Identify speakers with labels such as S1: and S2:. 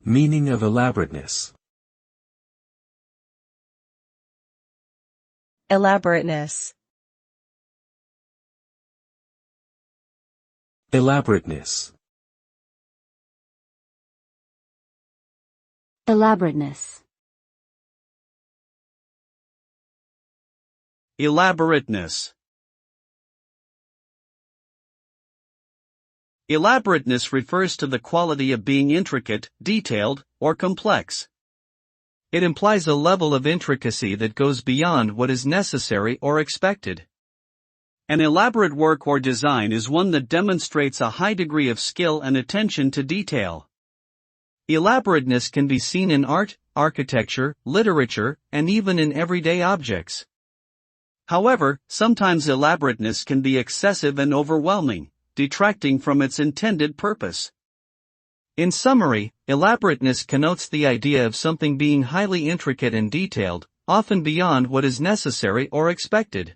S1: Meaning of elaborateness.
S2: Elaborateness.
S1: Elaborateness.
S3: Elaborateness.
S4: Elaborateness. Elaborateness refers to the quality of being intricate, detailed, or complex. It implies a level of intricacy that goes beyond what is necessary or expected. An elaborate work or design is one that demonstrates a high degree of skill and attention to detail. Elaborateness can be seen in art, architecture, literature, and even in everyday objects. However, sometimes elaborateness can be excessive and overwhelming, detracting from its intended purpose. In summary, elaborateness connotes the idea of something being highly intricate and detailed, often beyond what is necessary or expected.